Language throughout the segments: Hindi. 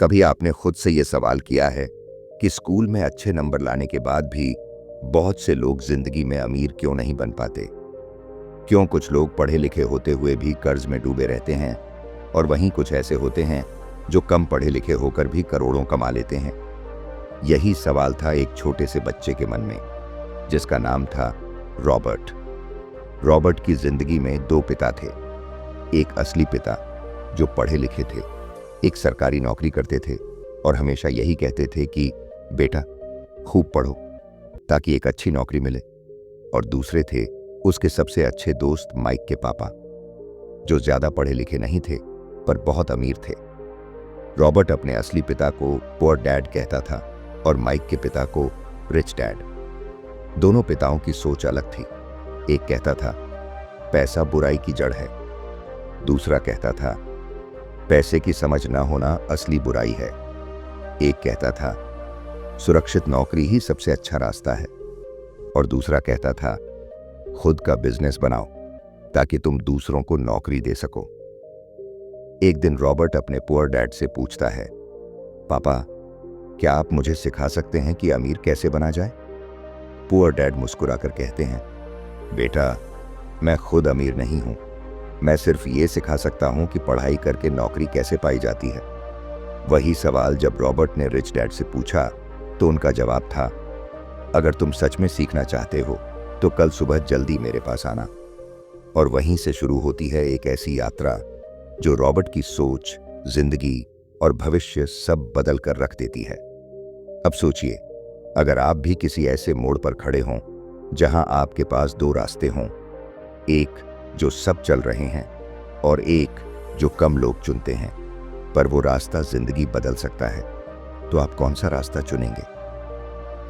कभी आपने खुद से ये सवाल किया है कि स्कूल में अच्छे नंबर लाने के बाद भी बहुत से लोग जिंदगी में अमीर क्यों नहीं बन पाते? क्यों कुछ लोग पढ़े लिखे होते हुए भी कर्ज में डूबे रहते हैं और वहीं कुछ ऐसे होते हैं जो कम पढ़े लिखे होकर भी करोड़ों कमा लेते हैं? यही सवाल था एक छोटे से बच्चे के मन में, जिसका नाम था रॉबर्ट। रॉबर्ट की जिंदगी में दो पिता थे। एक असली पिता जो पढ़े लिखे थे, एक सरकारी नौकरी करते थे और हमेशा यही कहते थे कि बेटा खूब पढ़ो ताकि एक अच्छी नौकरी मिले। और दूसरे थे उसके सबसे अच्छे दोस्त माइक के पापा, जो ज्यादा पढ़े लिखे नहीं थे पर बहुत अमीर थे। रॉबर्ट अपने असली पिता को पुअर डैड कहता था और माइक के पिता को रिच डैड। दोनों पिताओं की सोच अलग थी। एक कहता था पैसा बुराई की जड़ है, दूसरा कहता था पैसे की समझ न होना असली बुराई है। एक कहता था सुरक्षित नौकरी ही सबसे अच्छा रास्ता है और दूसरा कहता था खुद का बिजनेस बनाओ ताकि तुम दूसरों को नौकरी दे सको। एक दिन रॉबर्ट अपने पुअर डैड से पूछता है, पापा क्या आप मुझे सिखा सकते हैं कि अमीर कैसे बना जाए? पुअर डैड मुस्कुराकर कहते हैं, बेटा मैं खुद अमीर नहीं हूं, मैं सिर्फ ये सिखा सकता हूं कि पढ़ाई करके नौकरी कैसे पाई जाती है। वही सवाल जब रॉबर्ट ने रिच डैड से पूछा तो उनका जवाब था, अगर तुम सच में सीखना चाहते हो तो कल सुबह जल्दी मेरे पास आना। और वहीं से शुरू होती है एक ऐसी यात्रा जो रॉबर्ट की सोच, जिंदगी और भविष्य सब बदल कर रख देती है। अब सोचिए, अगर आप भी किसी ऐसे मोड़ पर खड़े हों जहां आपके पास दो रास्ते हों, एक जो सब चल रहे हैं और एक जो कम लोग चुनते हैं, पर वो रास्ता जिंदगी बदल सकता है, तो आप कौन सा रास्ता चुनेंगे?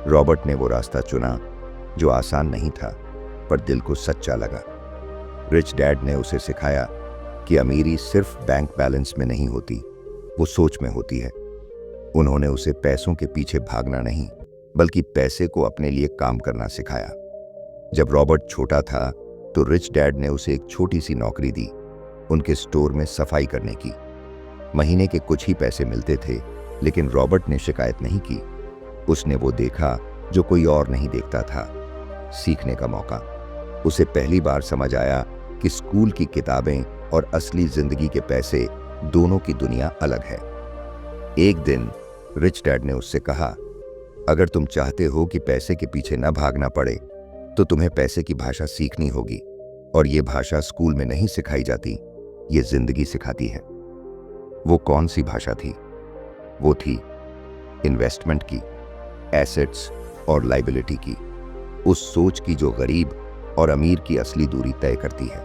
रॉबर्ट ने वो रास्ता चुना जो आसान नहीं था पर दिल को सच्चा लगा। रिच डैड ने उसे सिखाया कि अमीरी सिर्फ बैंक बैलेंस में नहीं होती, वो सोच में होती है। उन्होंने उसे पैसों के पीछे भागना नहीं बल्कि पैसे को अपने लिए काम करना सिखाया। जब रॉबर्ट छोटा था तो रिच डैड ने उसे एक छोटी सी नौकरी दी, उनके स्टोर में सफाई करने की। महीने के कुछ ही पैसे मिलते थे, लेकिन रॉबर्ट ने शिकायत नहीं की। उसने वो देखा जो कोई और नहीं देखता था, सीखने का मौका। उसे पहली बार समझ आया कि स्कूल की किताबें और असली जिंदगी के पैसे दोनों की दुनिया अलग है। एक दिन रिच डैड ने उससे कहा, अगर तुम चाहते हो कि पैसे के पीछे न भागना पड़े तो तुम्हें पैसे की भाषा सीखनी होगी, और ये भाषा स्कूल में नहीं सिखाई जाती, ये जिंदगी सिखाती है। वो कौन सी भाषा थी? वो थी इन्वेस्टमेंट की, एसेट्स और लाइबिलिटी की, उस सोच की जो गरीब और अमीर की असली दूरी तय करती है।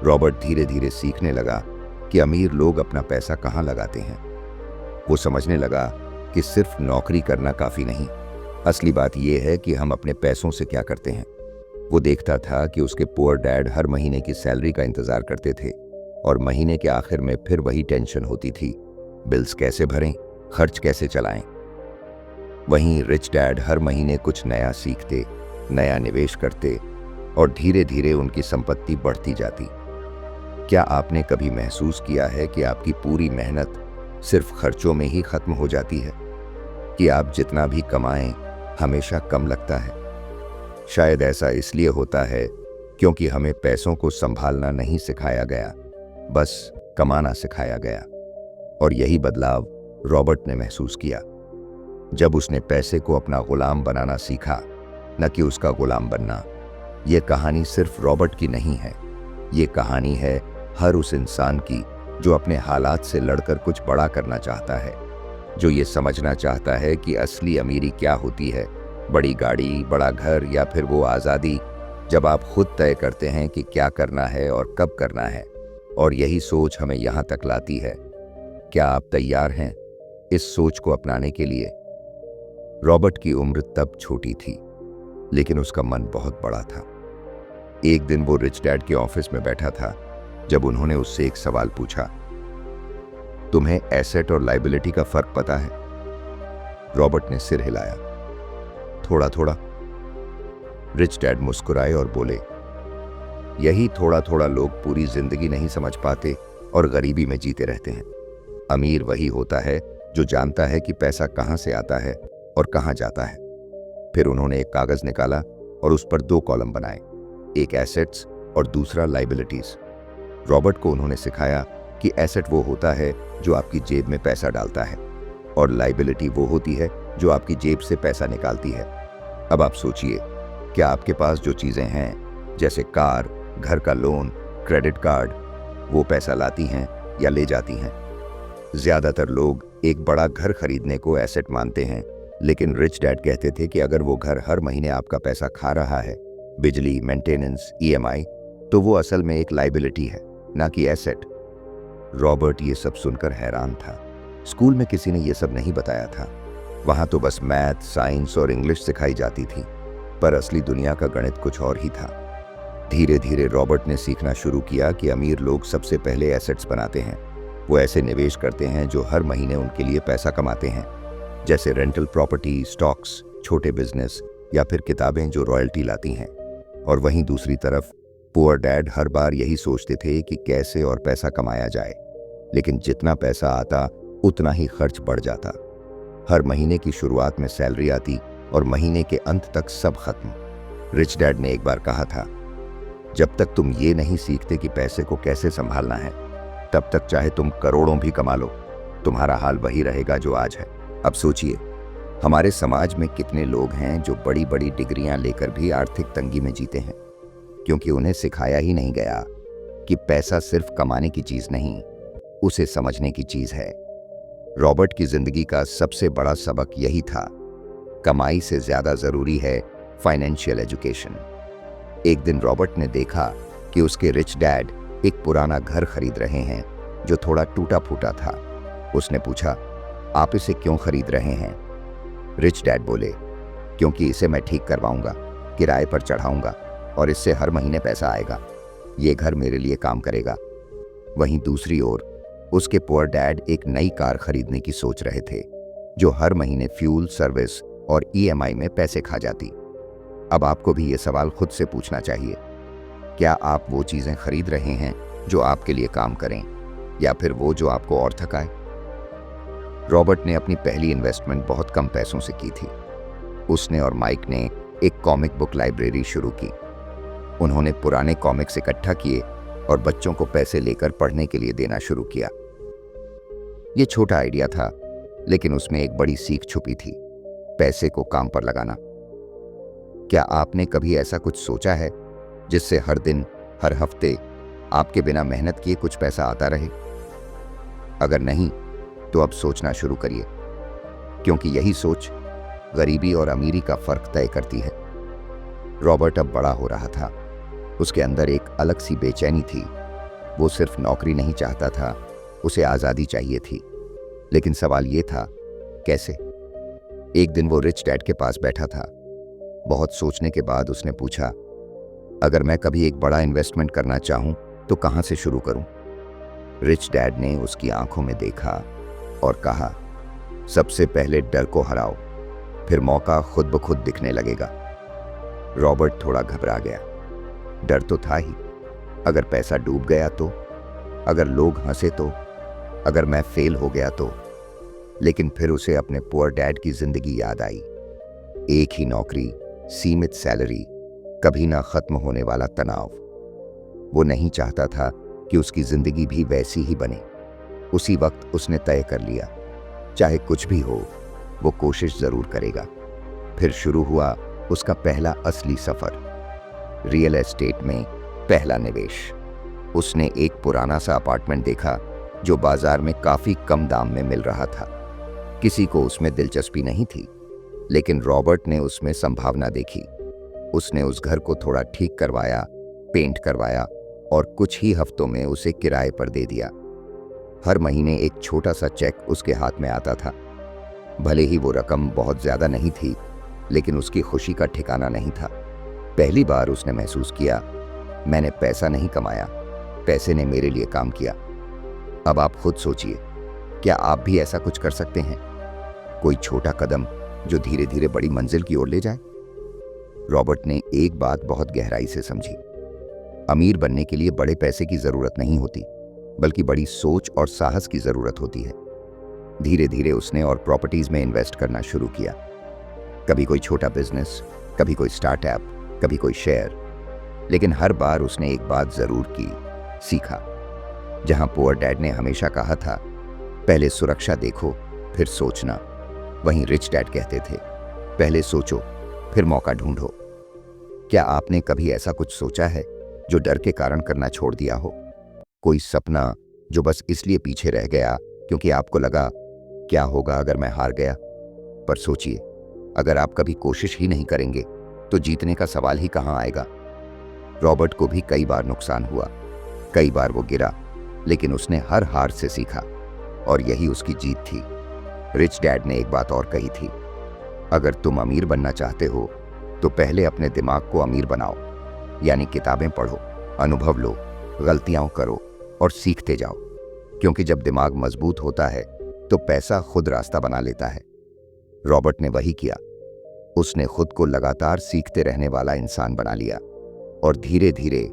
रॉबर्ट धीरे धीरे सीखने लगा कि अमीर लोग अपना पैसा कहाँ लगाते हैं। वो समझने लगा कि सिर्फ नौकरी करना काफी नहीं, असली बात यह है कि हम अपने पैसों से क्या करते हैं। वो देखता था कि उसके पुअर डैड हर महीने की सैलरी का इंतजार करते थे और महीने के आखिर में फिर वही टेंशन होती थी, बिल्स कैसे भरें, खर्च कैसे चलाएं। वहीं रिच डैड हर महीने कुछ नया सीखते, नया निवेश करते और धीरे धीरे उनकी संपत्ति बढ़ती जाती। क्या आपने कभी महसूस किया है कि आपकी पूरी मेहनत सिर्फ खर्चों में ही खत्म हो जाती है, कि आप जितना भी कमाएं हमेशा कम लगता है? शायद ऐसा इसलिए होता है क्योंकि हमें पैसों को संभालना नहीं सिखाया गया, बस कमाना सिखाया गया। और यही बदलाव रॉबर्ट ने महसूस किया जब उसने पैसे को अपना गुलाम बनाना सीखा, न कि उसका गुलाम बनना। ये कहानी सिर्फ रॉबर्ट की नहीं है, ये कहानी है हर उस इंसान की जो अपने हालात से लड़कर कुछ बड़ा करना चाहता है, जो ये समझना चाहता है कि असली अमीरी क्या होती है, बड़ी गाड़ी, बड़ा घर या फिर वो आज़ादी जब आप खुद तय करते हैं कि क्या करना है और कब करना है। और यही सोच हमें यहाँ तक लाती है। क्या आप तैयार हैं इस सोच को अपनाने के लिए? रॉबर्ट की उम्र तब छोटी थी, लेकिन उसका मन बहुत बड़ा था। एक दिन वो रिच डैड के ऑफिस में बैठा था जब उन्होंने उससे एक सवाल पूछा, तुम्हें एसेट और लाइबिलिटी का फर्क पता है? रॉबर्ट ने सिर हिलाया, थोड़ा थोड़ा। रिच डैड मुस्कुराए और बोले, यही थोड़ा थोड़ा लोग पूरी जिंदगी नहीं समझ पाते और गरीबी में जीते रहते हैं। अमीर वही होता है जो जानता है कि पैसा कहाँ से आता है और कहाँ जाता है। फिर उन्होंने एक कागज निकाला और उस पर 2 कॉलम बनाए, एक एसेट्स और दूसरा लाइबिलिटीज। रॉबर्ट को उन्होंने सिखाया कि एसेट वो होता है जो आपकी जेब में पैसा डालता है और लाइबिलिटी वो होती है जो आपकी जेब से पैसा निकालती है। अब आप सोचिए, क्या आपके पास जो चीज़ें हैं जैसे कार, घर का लोन, क्रेडिट कार्ड, वो पैसा लाती हैं या ले जाती हैं? ज़्यादातर लोग एक बड़ा घर खरीदने को एसेट मानते हैं, लेकिन रिच डैड कहते थे कि अगर वो घर हर महीने आपका पैसा खा रहा है, बिजली, मेंटेनेंस, ईएमआई, तो वो असल में एक लाइबिलिटी है, ना कि एसेट। रॉबर्ट ये सब सुनकर हैरान था। स्कूल में किसी ने ये सब नहीं बताया था। वहाँ तो बस मैथ, साइंस और इंग्लिश सिखाई जाती थी, पर असली दुनिया का गणित कुछ और ही था। धीरे धीरे रॉबर्ट ने सीखना शुरू किया कि अमीर लोग सबसे पहले एसेट्स बनाते हैं। वो ऐसे निवेश करते हैं जो हर महीने उनके लिए पैसा कमाते हैं, जैसे रेंटल प्रॉपर्टी, स्टॉक्स, छोटे बिजनेस या फिर किताबें जो रॉयल्टी लाती हैं। और वहीं दूसरी तरफ पुअर डैड हर बार यही सोचते थे कि कैसे और पैसा कमाया जाए, लेकिन जितना पैसा आता उतना ही खर्च बढ़ जाता। हर महीने की शुरुआत में सैलरी आती और महीने के अंत तक सब खत्म। रिच डैड ने एक बार कहा था, जब तक तुम ये नहीं सीखते कि पैसे को कैसे संभालना है, तब तक चाहे तुम करोड़ों भी कमा लो, तुम्हारा हाल वही रहेगा जो आज है। अब सोचिए, हमारे समाज में कितने लोग हैं जो बड़ी बड़ी डिग्रियां लेकर भी आर्थिक तंगी में जीते हैं, क्योंकि उन्हें सिखाया ही नहीं गया कि पैसा सिर्फ कमाने की चीज नहीं, उसे समझने की चीज है। रॉबर्ट की जिंदगी का सबसे बड़ा सबक यही था, कमाई से ज्यादा जरूरी है फाइनेंशियल एजुकेशन। एक दिन रॉबर्ट ने देखा कि उसके रिच डैड एक पुराना घर खरीद रहे हैं जो थोड़ा टूटा फूटा था। उसने पूछा, आप इसे क्यों खरीद रहे हैं? रिच डैड बोले, क्योंकि इसे मैं ठीक करवाऊंगा, किराए पर चढ़ाऊंगा और इससे हर महीने पैसा आएगा। ये घर मेरे लिए काम करेगा। वहीं दूसरी ओर उसके पुअर डैड एक नई कार खरीदने की सोच रहे थे, जो हर महीने फ्यूल, सर्विस और ईएमआई में पैसे खा जाती। अब आपको भी ये सवाल खुद से पूछना चाहिए, क्या आप वो चीज़ें खरीद रहे हैं जो आपके लिए काम करें, या फिर वो जो आपको और थकाए? रॉबर्ट ने अपनी पहली इन्वेस्टमेंट बहुत कम पैसों से की थी। उसने और माइक ने एक कॉमिक बुक लाइब्रेरी शुरू की। उन्होंने पुराने कॉमिक्स इकट्ठा किए और बच्चों को पैसे लेकर पढ़ने के लिए देना शुरू किया। ये छोटा आइडिया था, लेकिन उसमें एक बड़ी सीख छुपी थी, पैसे को काम पर लगाना। क्या आपने कभी ऐसा कुछ सोचा है जिससे हर दिन, हर हफ्ते आपके बिना मेहनत किए कुछ पैसा आता रहे? अगर नहीं, तो अब सोचना शुरू करिए, क्योंकि यही सोच गरीबी और अमीरी का फर्क तय करती है। रॉबर्ट अब बड़ा हो रहा था। उसके अंदर एक अलग सी बेचैनी थी। वो सिर्फ नौकरी नहीं चाहता था, उसे आज़ादी चाहिए थी। लेकिन सवाल ये था, कैसे? एक दिन वो रिच डैड के पास बैठा था। बहुत सोचने के बाद उसने पूछा, अगर मैं कभी एक बड़ा इन्वेस्टमेंट करना चाहूं तो कहां से शुरू करूं? रिच डैड ने उसकी आंखों में देखा और कहा, सबसे पहले डर को हराओ, फिर मौका खुद ब खुद दिखने लगेगा। रॉबर्ट थोड़ा घबरा गया। डर तो था ही, अगर पैसा डूब गया तो, अगर लोग हंसे तो, अगर मैं फेल हो गया तो। लेकिन फिर उसे अपने पुअर डैड की जिंदगी याद आई। एक ही नौकरी, सीमित सैलरी, कभी ना खत्म होने वाला तनाव। वो नहीं चाहता था कि उसकी जिंदगी भी वैसी ही बने। उसी वक्त उसने तय कर लिया, चाहे कुछ भी हो, वो कोशिश जरूर करेगा। फिर शुरू हुआ उसका पहला असली सफर, रियल एस्टेट में पहला निवेश। उसने एक पुराना सा अपार्टमेंट देखा जो बाजार में काफी कम दाम में मिल रहा था। किसी को उसमें दिलचस्पी नहीं थी, लेकिन रॉबर्ट ने उसमें संभावना देखी। उसने उस घर को थोड़ा ठीक करवाया, पेंट करवाया और कुछ ही हफ्तों में उसे किराए पर दे दिया। हर महीने एक छोटा सा चेक उसके हाथ में आता था। भले ही वो रकम बहुत ज्यादा नहीं थी, लेकिन उसकी खुशी का ठिकाना नहीं था। पहली बार उसने महसूस किया, मैंने पैसा नहीं कमाया, पैसे ने मेरे लिए काम किया। अब आप खुद सोचिए, क्या आप भी ऐसा कुछ कर सकते हैं? कोई छोटा कदम जो धीरे धीरे बड़ी मंजिल की ओर ले जाए। रॉबर्ट ने एक बात बहुत गहराई से समझी, अमीर बनने के लिए बड़े पैसे की जरूरत नहीं होती, बल्कि बड़ी सोच और साहस की जरूरत होती है। धीरे धीरे उसने और प्रॉपर्टीज में इन्वेस्ट करना शुरू किया। कभी कोई छोटा बिजनेस, कभी कोई स्टार्टअप, कभी कोई शेयर। लेकिन हर बार उसने एक बात जरूर की, सीखा। जहां पुअर डैड ने हमेशा कहा था, पहले सुरक्षा देखो फिर सोचना, वहीं रिच डैड कहते थे, पहले सोचो फिर मौका ढूंढो। क्या आपने कभी ऐसा कुछ सोचा है जो डर के कारण करना छोड़ दिया हो? कोई सपना जो बस इसलिए पीछे रह गया क्योंकि आपको लगा, क्या होगा अगर मैं हार गया? पर सोचिए, अगर आप कभी कोशिश ही नहीं करेंगे तो जीतने का सवाल ही कहां आएगा। रॉबर्ट को भी कई बार नुकसान हुआ, कई बार वो गिरा, लेकिन उसने हर हार से सीखा और यही उसकी जीत थी। रिच डैड ने एक बात और कही थी, अगर तुम अमीर बनना चाहते हो तो पहले अपने दिमाग को अमीर बनाओ, यानी किताबें पढ़ो, अनुभव लो, गलतियां करो और सीखते जाओ। क्योंकि जब दिमाग मजबूत होता है तो पैसा खुद रास्ता बना लेता है। रॉबर्ट ने वही किया। उसने खुद को लगातार सीखते रहने वाला इंसान बना लिया और धीरे धीरे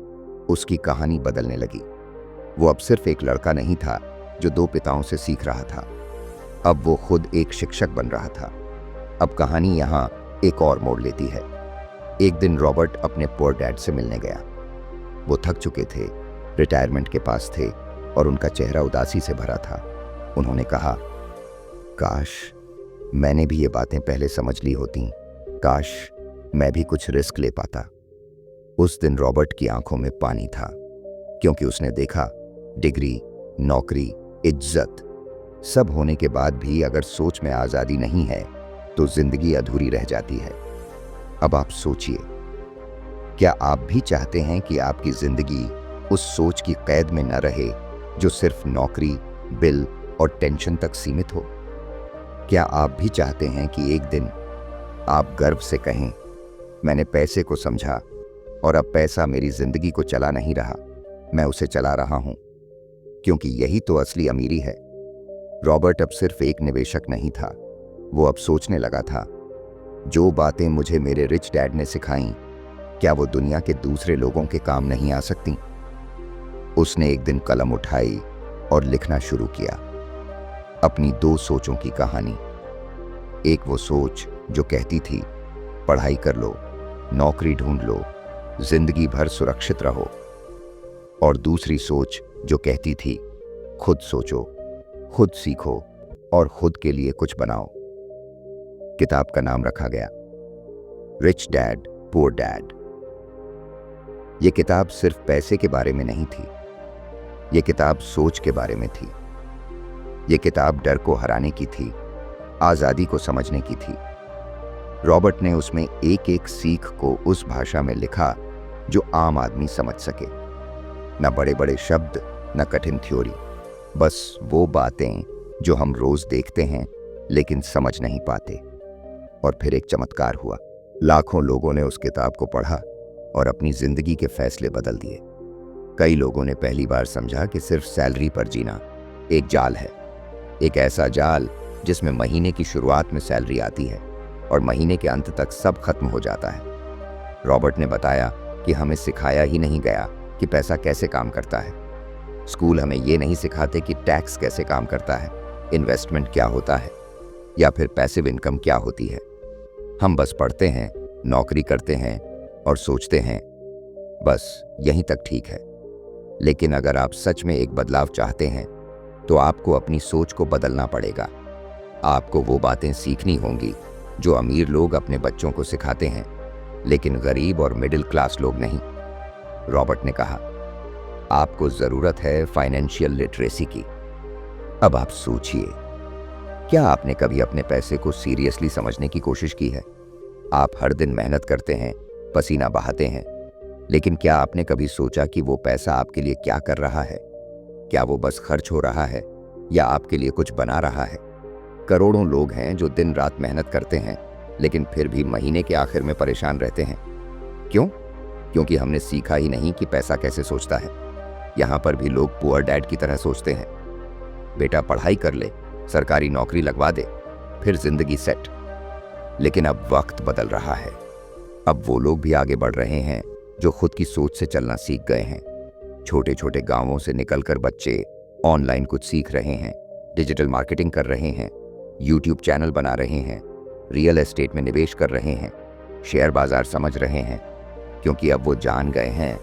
उसकी कहानी बदलने लगी। वो अब सिर्फ एक लड़का नहीं था जो दो पिताओं से सीख रहा था, अब वो खुद एक शिक्षक बन रहा था। अब कहानी यहाँ एक और मोड़ लेती है। एक दिन रॉबर्ट अपने पुअर डैड से मिलने गया। वो थक चुके थे, रिटायरमेंट के पास थे और उनका चेहरा उदासी से भरा था। उन्होंने कहा, काश मैंने भी ये बातें पहले समझ ली होती, काश मैं भी कुछ रिस्क ले पाता। उस दिन रॉबर्ट की आंखों में पानी था, क्योंकि उसने देखा, डिग्री, नौकरी, इज्जत सब होने के बाद भी अगर सोच में आजादी नहीं है तो जिंदगी अधूरी रह जाती है। अब आप सोचिए, क्या आप भी चाहते हैं कि आपकी जिंदगी उस सोच की कैद में न रहे जो सिर्फ नौकरी, बिल और टेंशन तक सीमित हो? क्या आप भी चाहते हैं कि एक दिन आप गर्व से कहें, मैंने पैसे को समझा और अब पैसा मेरी जिंदगी को चला नहीं रहा, मैं उसे चला रहा हूं? क्योंकि यही तो असली अमीरी है। रॉबर्ट अब सिर्फ एक निवेशक नहीं था, वो अब सोचने लगा था, जो बातें मुझे मेरे रिच डैड ने सिखाई, क्या वो दुनिया के दूसरे लोगों के काम नहीं आ सकती? उसने एक दिन कलम उठाई और लिखना शुरू किया, अपनी दो सोचों की कहानी। एक वो सोच जो कहती थी, पढ़ाई कर लो, नौकरी ढूंढ लो, जिंदगी भर सुरक्षित रहो। और दूसरी सोच जो कहती थी, खुद सोचो, खुद सीखो और खुद के लिए कुछ बनाओ। किताब का नाम रखा गया रिच डैड पुअर डैड। यह किताब सिर्फ पैसे के बारे में नहीं थी, यह किताब सोच के बारे में थी। यह किताब डर को हराने की थी, आजादी को समझने की थी। रॉबर्ट ने उसमें एक एक सीख को उस भाषा में लिखा जो आम आदमी समझ सके। न बड़े बड़े शब्द, न कठिन थ्योरी, बस वो बातें जो हम रोज देखते हैं लेकिन समझ नहीं पाते। और फिर एक चमत्कार हुआ, लाखों लोगों ने उस किताब को पढ़ा और अपनी जिंदगी के फैसले बदल दिए। कई लोगों ने पहली बार समझा कि सिर्फ सैलरी पर जीना एक जाल है, एक ऐसा जाल जिसमें महीने की शुरुआत में सैलरी आती है और महीने के अंत तक सब खत्म हो जाता है। रॉबर्ट ने बताया कि हमें सिखाया ही नहीं गया कि पैसा कैसे काम करता है। स्कूल हमें ये नहीं सिखाते कि टैक्स कैसे काम करता है, इन्वेस्टमेंट क्या होता है या फिर पैसिव इनकम क्या होती है। हम बस पढ़ते हैं, नौकरी करते हैं और सोचते हैं बस यहीं तक ठीक है। लेकिन अगर आप सच में एक बदलाव चाहते हैं तो आपको अपनी सोच को बदलना पड़ेगा। आपको वो बातें सीखनी होंगी जो अमीर लोग अपने बच्चों को सिखाते हैं, लेकिन गरीब और मिडिल क्लास लोग नहीं। रॉबर्ट ने कहा, आपको जरूरत है फाइनेंशियल लिटरेसी की। अब आप सोचिए, क्या आपने कभी अपने पैसे को सीरियसली समझने की कोशिश की है? आप हर दिन मेहनत करते हैं, पसीना बहाते हैं, लेकिन क्या आपने कभी सोचा कि वो पैसा आपके लिए क्या कर रहा है? क्या वो बस खर्च हो रहा है या आपके लिए कुछ बना रहा है? करोड़ों लोग हैं जो दिन रात मेहनत करते हैं लेकिन फिर भी महीने के आखिर में परेशान रहते हैं। क्यों? क्योंकि हमने सीखा ही नहीं कि पैसा कैसे सोचता है। यहाँ पर भी लोग पुअर डैड की तरह सोचते हैं, बेटा पढ़ाई कर ले, सरकारी नौकरी लगवा दे, फिर जिंदगी सेट। लेकिन अब वक्त बदल रहा है। अब वो लोग भी आगे बढ़ रहे हैं जो खुद की सोच से चलना सीख गए हैं। छोटे छोटे गांवों से निकलकर बच्चे ऑनलाइन कुछ सीख रहे हैं, डिजिटल मार्केटिंग कर रहे हैं, यूट्यूब चैनल बना रहे हैं, रियल एस्टेट में निवेश कर रहे हैं, शेयर बाजार समझ रहे हैं, क्योंकि अब वो जान गए हैं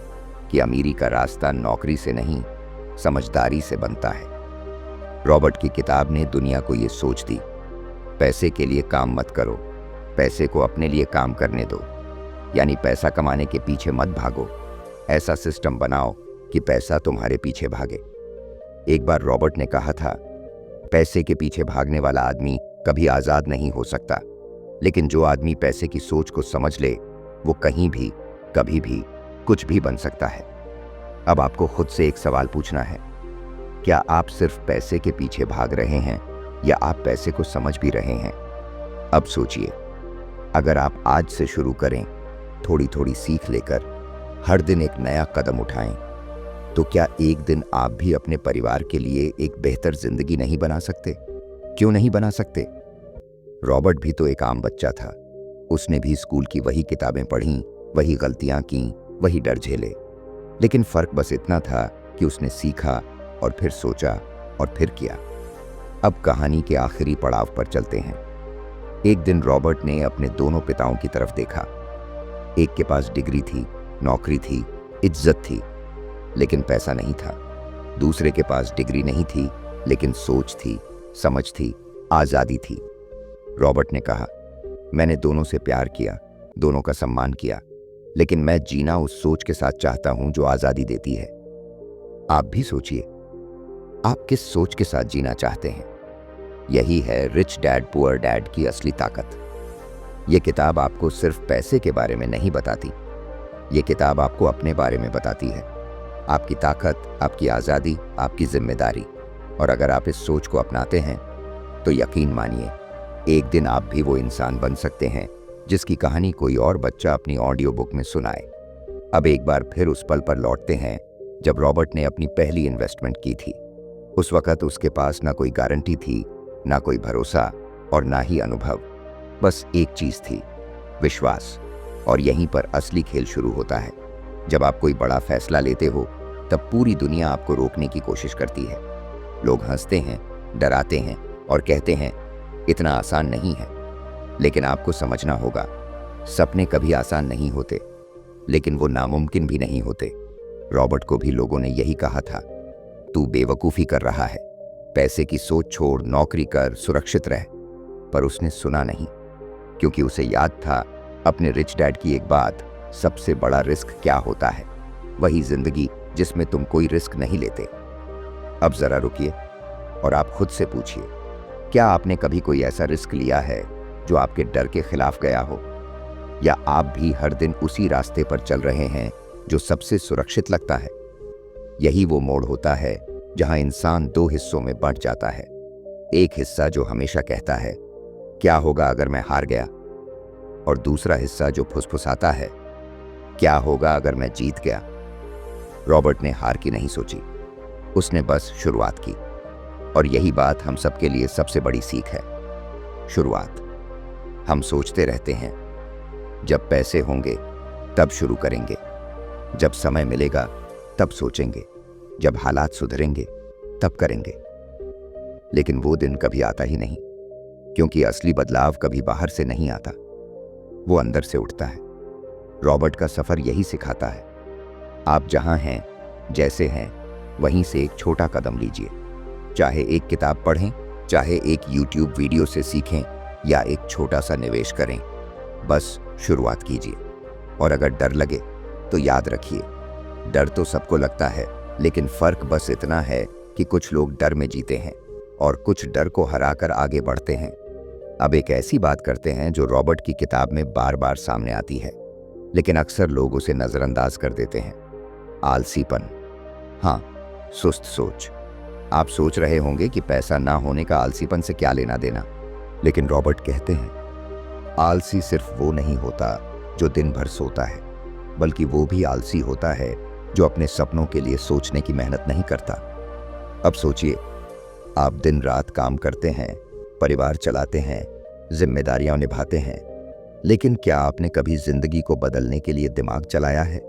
कि अमीरी का रास्ता नौकरी से नहीं, समझदारी से बनता है। रॉबर्ट की किताब ने दुनिया को ये सोच दी, पैसे के लिए काम मत करो, पैसे को अपने लिए काम करने दो। यानी पैसा कमाने के पीछे मत भागो, ऐसा सिस्टम बनाओ कि पैसा तुम्हारे पीछे भागे। एक बार रॉबर्ट ने कहा था, पैसे के पीछे भागने वाला आदमी कभी आज़ाद नहीं हो सकता, लेकिन जो आदमी पैसे की सोच को समझ ले, वो कहीं भी, कभी भी, कुछ भी बन सकता है। अब आपको खुद से एक सवाल पूछना है, क्या आप सिर्फ पैसे के पीछे भाग रहे हैं या आप पैसे को समझ भी रहे हैं? अब सोचिए, अगर आप आज से शुरू करें, थोड़ी थोड़ी सीख लेकर हर दिन एक नया कदम उठाएं, तो क्या एक दिन आप भी अपने परिवार के लिए एक बेहतर जिंदगी नहीं बना सकते? क्यों नहीं बना सकते? रॉबर्ट भी तो एक आम बच्चा था। उसने भी स्कूल की वही किताबें पढ़ी, वही गलतियां की, वही डर झेले। लेकिन फर्क बस इतना था कि उसने सीखा और फिर सोचा और फिर किया। अब कहानी के आखिरी पड़ाव पर चलते हैं। एक दिन रॉबर्ट ने अपने दोनों पिताओं की तरफ देखा। एक के पास डिग्री थी, नौकरी थी, इज्जत थी, लेकिन पैसा नहीं था। दूसरे के पास डिग्री नहीं थी, लेकिन सोच थी, समझ थी, आज़ादी थी। रॉबर्ट ने कहा, मैंने दोनों से प्यार किया, दोनों का सम्मान किया, लेकिन मैं जीना उस सोच के साथ चाहता हूं जो आज़ादी देती है। आप भी सोचिए, आप किस सोच के साथ जीना चाहते हैं? यही है रिच डैड पुअर डैड की असली ताकत। ये किताब आपको सिर्फ पैसे के बारे में नहीं बताती, ये किताब आपको अपने बारे में बताती है। आपकी ताकत, आपकी आज़ादी, आपकी जिम्मेदारी। और अगर आप इस सोच को अपनाते हैं तो यकीन मानिए, एक दिन आप भी वो इंसान बन सकते हैं जिसकी कहानी कोई और बच्चा अपनी ऑडियो बुक में सुनाए। अब एक बार फिर उस पल पर लौटते हैं जब रॉबर्ट ने अपनी पहली इन्वेस्टमेंट की थी। उस वक़्त उसके पास ना कोई गारंटी थी, ना कोई भरोसा और ना ही अनुभव। बस एक चीज़ थी, विश्वास। और यहीं पर असली खेल शुरू होता है। जब आप कोई बड़ा फैसला लेते हो, तब पूरी दुनिया आपको रोकने की कोशिश करती है। लोग हंसते हैं, डराते हैं और कहते हैं, इतना आसान नहीं है। लेकिन आपको समझना होगा, सपने कभी आसान नहीं होते, लेकिन वो नामुमकिन भी नहीं होते। रॉबर्ट को भी लोगों ने यही कहा था, तू बेवकूफ़ी कर रहा है, पैसे की सोच छोड़, नौकरी कर, सुरक्षित रह। पर उसने सुना नहीं, क्योंकि उसे याद था अपने रिच डैड की एक बात, सबसे बड़ा रिस्क क्या होता है? वही जिंदगी जिसमें तुम कोई रिस्क नहीं लेते। अब जरा रुकिए और आप खुद से पूछिए, क्या आपने कभी कोई ऐसा रिस्क लिया है जो आपके डर के खिलाफ गया हो? या आप भी हर दिन उसी रास्ते पर चल रहे हैं जो सबसे सुरक्षित लगता है? यही वो मोड़ होता है जहां इंसान दो हिस्सों में बंट जाता है। एक हिस्सा जो हमेशा कहता है, क्या होगा अगर मैं हार गया? और दूसरा हिस्सा जो फुसफुसाता है, क्या होगा अगर मैं जीत गया? रॉबर्ट ने हार की नहीं सोची, उसने बस शुरुआत की। और यही बात हम सबके लिए सबसे बड़ी सीख है, शुरुआत। हम सोचते रहते हैं, जब पैसे होंगे तब शुरू करेंगे, जब समय मिलेगा तब सोचेंगे, जब हालात सुधरेंगे तब करेंगे। लेकिन वो दिन कभी आता ही नहीं, क्योंकि असली बदलाव कभी बाहर से नहीं आता, वो अंदर से उठता है। रॉबर्ट का सफर यही सिखाता है, आप जहां हैं, जैसे हैं, वहीं से एक छोटा कदम लीजिए। चाहे एक किताब पढ़ें, चाहे एक यूट्यूब वीडियो से सीखें, या एक छोटा सा निवेश करें, बस शुरुआत कीजिए। और अगर डर लगे तो याद रखिए, डर तो सबको लगता है, लेकिन फर्क बस इतना है कि कुछ लोग डर में जीते हैं और कुछ डर को हराकर आगे बढ़ते हैं। अब एक ऐसी बात करते हैं जो रॉबर्ट की किताब में बार बार सामने आती है, लेकिन अक्सर लोग उसे नजरअंदाज कर देते हैं, आलसीपन। हाँ, सुस्त सोच। आप सोच रहे होंगे कि पैसा ना होने का आलसीपन से क्या लेना देना, लेकिन रॉबर्ट कहते हैं, आलसी सिर्फ वो नहीं होता जो दिन भर सोता है, बल्कि वो भी आलसी होता है जो अपने सपनों के लिए सोचने की मेहनत नहीं करता। अब सोचिए, आप दिन रात काम करते हैं, परिवार चलाते हैं, जिम्मेदारियां निभाते हैं, लेकिन क्या आपने कभी जिंदगी को बदलने के लिए दिमाग चलाया है?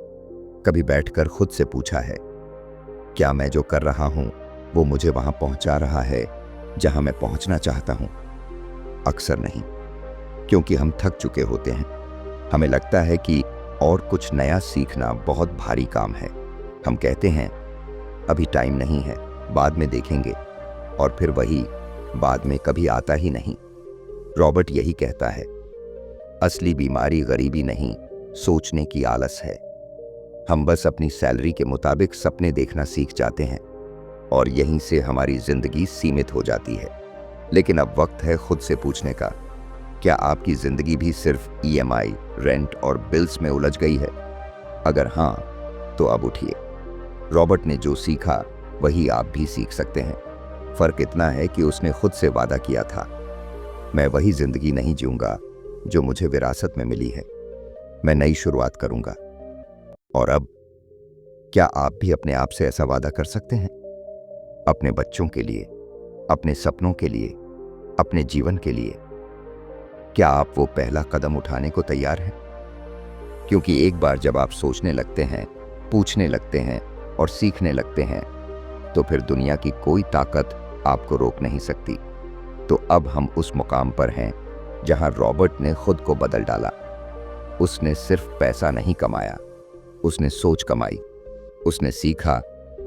कभी बैठकर खुद से पूछा है, क्या मैं जो कर रहा हूं वो मुझे वहां पहुंचा रहा है जहां मैं पहुंचना चाहता हूं? अक्सर नहीं, क्योंकि हम थक चुके होते हैं। हमें लगता है कि और कुछ नया सीखना बहुत भारी काम है। हम कहते हैं अभी टाइम नहीं है, बाद में देखेंगे, और फिर वही बाद में कभी आता ही नहीं। रॉबर्ट यही कहता है, असली बीमारी गरीबी नहीं, सोचने की आलस है। हम बस अपनी सैलरी के मुताबिक सपने देखना सीख जाते हैं और यहीं से हमारी जिंदगी सीमित हो जाती है। लेकिन अब वक्त है खुद से पूछने का, क्या आपकी जिंदगी भी सिर्फ ईएमआई, रेंट और बिल्स में उलझ गई है? अगर हां, तो अब उठिए। रॉबर्ट ने जो सीखा वही आप भी सीख सकते हैं। फर्क इतना है कि उसने खुद से वादा किया था, मैं वही जिंदगी नहीं जीऊंगा जो मुझे विरासत में मिली है, मैं नई शुरुआत करूंगा। और अब क्या आप भी अपने आप से ऐसा वादा कर सकते हैं? अपने बच्चों के लिए, अपने सपनों के लिए, अपने जीवन के लिए। क्या आप वो पहला कदम उठाने को तैयार हैं? क्योंकि एक बार जब आप सोचने लगते हैं, पूछने लगते हैं और सीखने लगते हैं, तो फिर दुनिया की कोई ताकत आपको रोक नहीं सकती। तो अब हम उस मुकाम पर हैं जहां रॉबर्ट ने खुद को बदल डाला। उसने सिर्फ पैसा नहीं कमाया, उसने सोच कमाई। उसने सीखा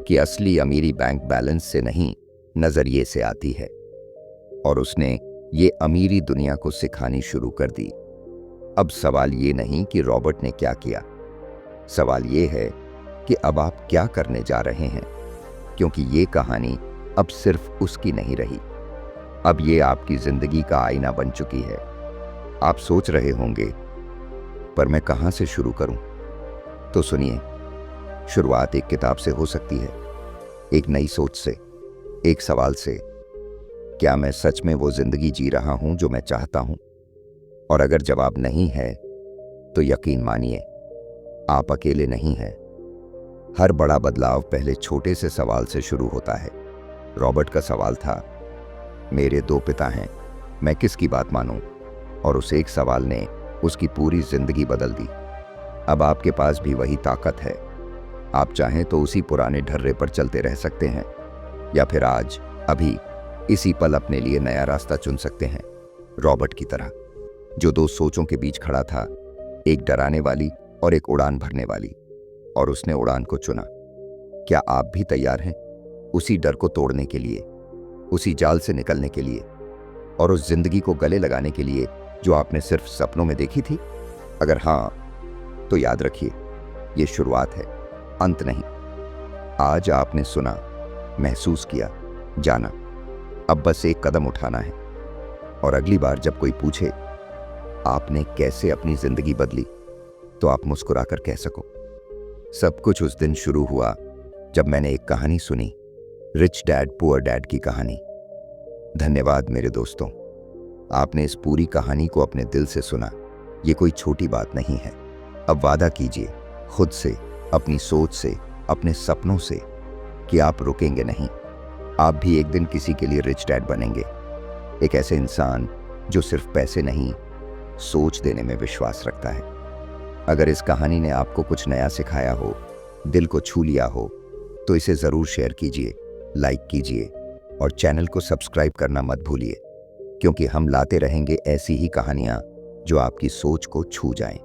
कि असली अमीरी बैंक बैलेंस से नहीं, नजरिए से आती है। और उसने ये अमीरी दुनिया को सिखानी शुरू कर दी। अब सवाल ये नहीं कि रॉबर्ट ने क्या किया, सवाल ये है कि अब आप क्या करने जा रहे हैं। क्योंकि ये कहानी अब सिर्फ उसकी नहीं रही, अब ये आपकी जिंदगी का आईना बन चुकी है। आप सोच रहे होंगे, पर मैं कहां से शुरू करूं? तो सुनिए, शुरुआत एक किताब से हो सकती है, एक नई सोच से, एक सवाल से, क्या मैं सच में वो जिंदगी जी रहा हूं जो मैं चाहता हूं? और अगर जवाब नहीं है, तो यकीन मानिए, आप अकेले नहीं हैं। हर बड़ा बदलाव पहले छोटे से सवाल से शुरू होता है। रॉबर्ट का सवाल था, मेरे 2 पिता हैं, मैं किसकी बात मानूं? और उस एक सवाल ने उसकी पूरी जिंदगी बदल दी। अब आपके पास भी वही ताकत है। आप चाहें तो उसी पुराने ढर्रे पर चलते रह सकते हैं, या फिर आज, अभी, इसी पल अपने लिए नया रास्ता चुन सकते हैं। रॉबर्ट की तरह, जो 2 सोचों के बीच खड़ा था, एक डराने वाली और एक उड़ान भरने वाली, और उसने उड़ान को चुना। क्या आप भी तैयार हैं उसी डर को तोड़ने के लिए, उसी जाल से निकलने के लिए, और उस जिंदगी को गले लगाने के लिए जो आपने सिर्फ सपनों में देखी थी? अगर हां, तो याद रखिए, ये शुरुआत है, अंत नहीं। आज आपने सुना, महसूस किया, जाना। अब बस एक कदम उठाना है। और अगली बार जब कोई पूछे, आपने कैसे अपनी जिंदगी बदली, तो आप मुस्कुराकर कह सको, सब कुछ उस दिन शुरू हुआ जब मैंने एक कहानी सुनी, रिच डैड पुअर डैड की कहानी। धन्यवाद मेरे दोस्तों, आपने इस पूरी कहानी को अपने दिल से सुना। ये कोई छोटी बात नहीं है। अब वादा कीजिए खुद से, अपनी सोच से, अपने सपनों से, कि आप रुकेंगे नहीं। आप भी एक दिन किसी के लिए रिच डैड बनेंगे, एक ऐसे इंसान जो सिर्फ पैसे नहीं, सोच देने में विश्वास रखता है। अगर इस कहानी ने आपको कुछ नया सिखाया हो, दिल को छू लिया हो, तो इसे ज़रूर शेयर कीजिए, लाइक कीजिए और चैनल को सब्सक्राइब करना मत भूलिए, क्योंकि हम लाते रहेंगे ऐसी ही कहानियां जो आपकी सोच को छू जाएं।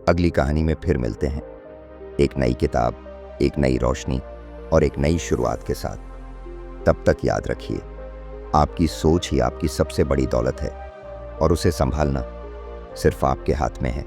अगली कहानी में फिर मिलते हैं, एक नई किताब, एक नई रोशनी और एक नई शुरुआत के साथ। तब तक याद रखिए, आपकी सोच ही आपकी सबसे बड़ी दौलत है और उसे संभालना सिर्फ आपके हाथ में है।